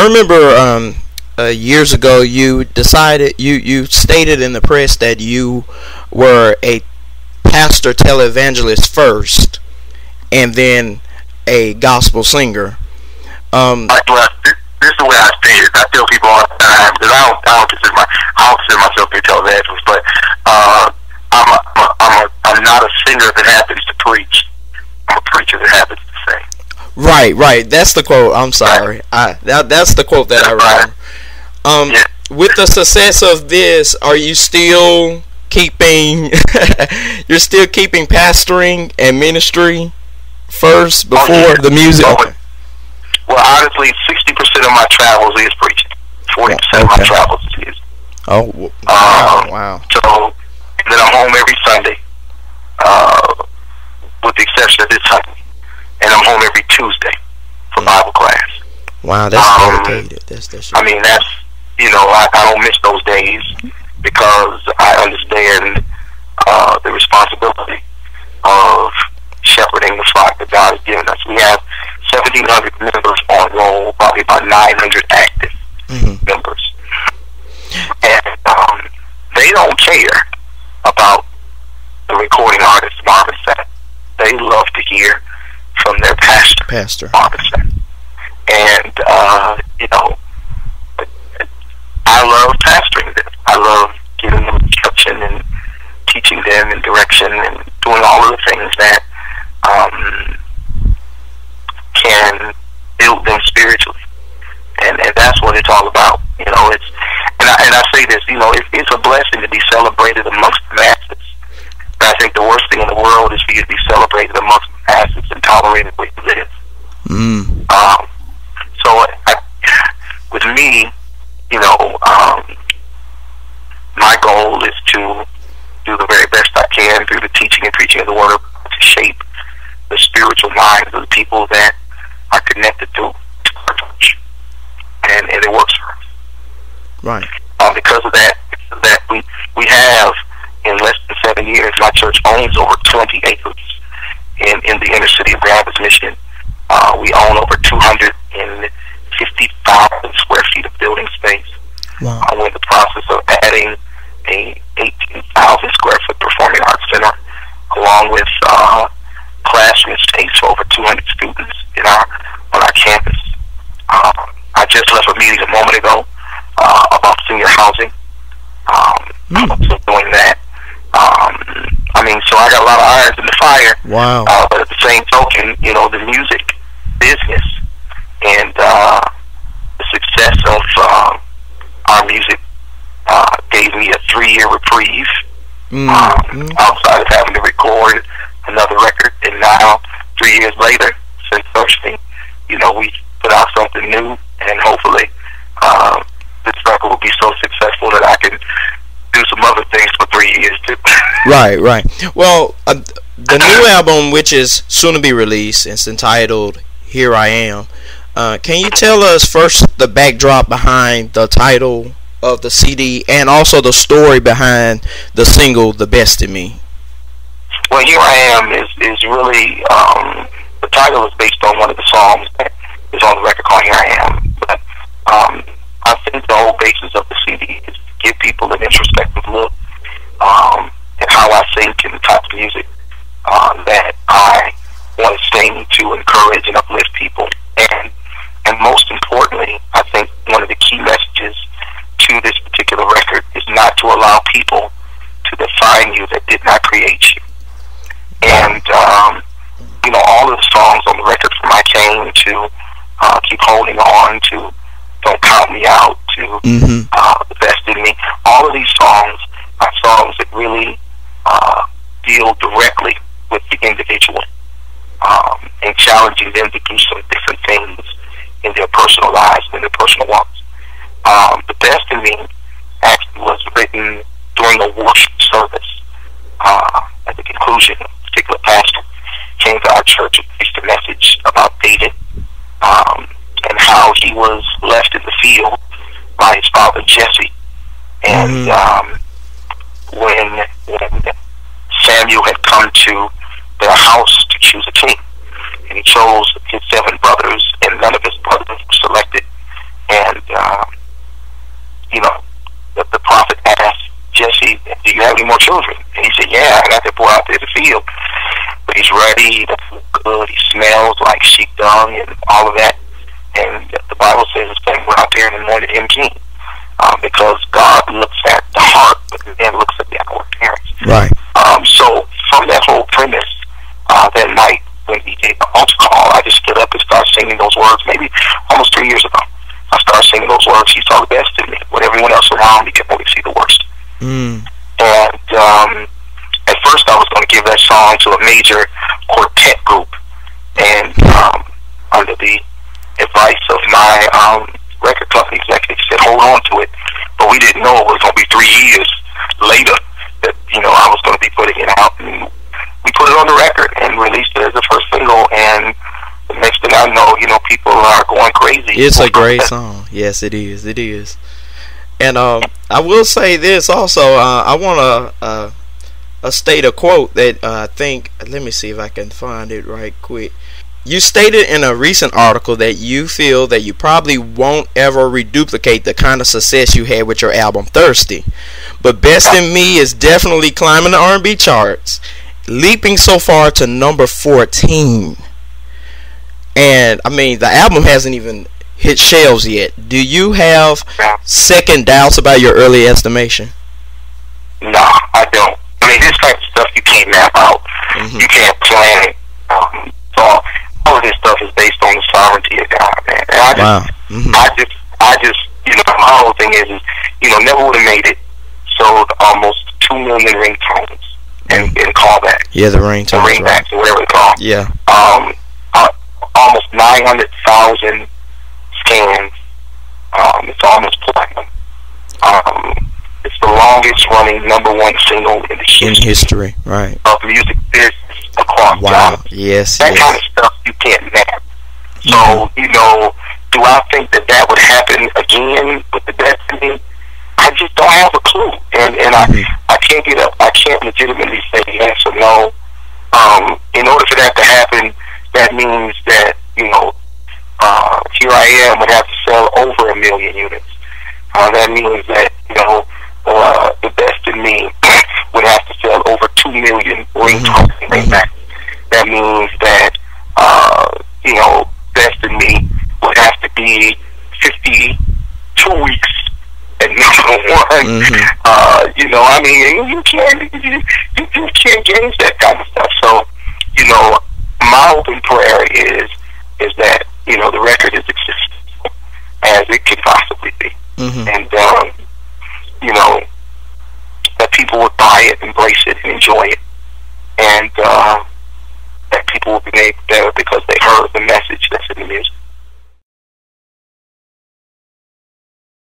I remember years ago you decided you stated in the press that you were a pastor televangelist first, and then a gospel singer. Well, this is the way I say it. I tell people all the time because I don't consider myself a televangelist, but I'm not a singer that happens to preach. I'm a preacher that happens to sing. Right. That's the quote. I'm sorry. That's the quote that I remember. Yeah. With the success of this, are you still keeping? You're still keeping pastoring and ministry first before the music. Okay. Well, honestly, 60% of my travels is preaching. 40% of my travels is music. Oh, wow. So then I'm home every Sunday, with the exception of this Sunday, and I'm home every Tuesday for Bible class. Wow, that's dedicated. That's I mean, that's, I don't miss those days because I understand the responsibility of shepherding the flock that God has given us. We have 1,700 members on roll, probably about 900 active members. And they don't care about the recording artist, Marvin Sapp. They love to hear from their pastor. Marvin Sapp. And, I love pastoring them. I love giving them instruction and teaching them and direction and doing all of the things that can build them spiritually, and that's what it's all about. It's and I say this, it's a blessing to be celebrated amongst the masses. But I think the worst thing in the world is for you to be celebrated amongst the masses and tolerated where you live. So with me, my goal is to do the very best I can through the teaching and preaching of the Word of God to shape the spiritual minds of the people that are connected to our church, and it works for us. Right. Because of that we have, in less than 7 years, my church owns over 20 acres in the inner city of Grand Rapids, Michigan. We own over 250,000 square feet of building space. Wow. We're in the process of adding a 18,000 square foot performing arts center, along with classroom space for over 200 students on our campus. I just left a meeting a moment ago about senior housing. So doing that. So I got a lot of irons in the fire. Wow. But at the same token, the music business and the success of our music gave me a 3-year reprieve outside of having to record another record. And now, 3 years later, since Thursday, we put out something new, and hopefully this record will be so successful that I can do some other things for 3 years too. Right. Well, the new album, which is soon to be released, it's entitled Here I Am. Can you tell us first the backdrop behind the title of the CD and also the story behind the single The Best in Me? Well, Here I Am is really, the title is based on one of the songs that is on the record called Here I Am. But I think the whole basis of the CD is to give people an introspective look at how I think and the type of music that I want to sing to encourage and uplift people. And most importantly, I think one of the key messages to this particular record is not to allow people to define you that did not create you. And all of the songs on the record, from I Came to Keep Holding On to Don't Count Me Out to The Best in Me, all of these songs are songs that really deal directly with the individual and challenging them to do some different things in their personal lives and in their personal walks. The Best in Me actually was written during a worship service. At the conclusion, a particular pastor came to our church and preached a message about David and how he was left in the field by his father Jesse. And when Samuel had come to their house to choose a king, and he chose his 7 brothers, and none of his brothers were selected, And the prophet asked Jesse, "Do you have any more children?" And he said, "Yeah, I got that boy out there in the field, but he's ready. He doesn't look good. He smells like sheep dung and all of that." And the Bible says his friend went out there and anointed him king, because God looks at the heart, but then looks at the outward appearance. Right. So from that whole premise, that night when he gave the altar call, I just stood up and started singing those words. Maybe almost 3 years ago, I started singing those words. He saw the best in me. When everyone else around me could only see the worst. Mm. And at first, I was going to give that song to a major quartet group, and under the advice of my record company executive, said, "Hold on to it." But we didn't know it was going to be 3 years later that I was going to be putting it out. And we put it on the record and released it as the first single. And the next thing I know, people are going crazy. It's a great song. Yes, it is. It is. And I will say this also. I want to state a quote that I think. Let me see if I can find it right quick. You stated in a recent article that you feel that you probably won't ever reduplicate the kind of success you had with your album Thirsty, but Best in Me is definitely climbing the R&B charts, leaping so far to number 14. And I mean, the album hasn't even hit shelves yet. Do you have second doubts about your early estimation? No, I don't. I mean, this type of stuff you can't map out. Mm-hmm. You can't plan it. So all of this stuff is based on the sovereignty of God, man. And I just, my whole thing is, never would have made it. Sold almost 2 million ringtones and callbacks. Yeah, the ringtones. The ringbacks, or whatever it's called. Yeah. Almost 900,000 scans. It's almost platinum. It's the longest running #1 single in history right, of music business across genres. Yes, that kind of stuff you can't map. So, do I think that would happen again with the Destiny? I just don't have a clue, and I can't legitimately say yes or no. In order for that to happen, that means that Here I Am would have to sell over 1 million units. That means that the Best in Me would have to sell over 2 million ringtones and ringbacks. That means that Best in Me would have to be 52 weeks at #1. I mean, you can't gauge that kind of stuff. So, my open prayer is that the record is successful as it could possibly be, and that people would buy it, embrace it, and enjoy it, and that people will be made better because they heard the message that's in the music.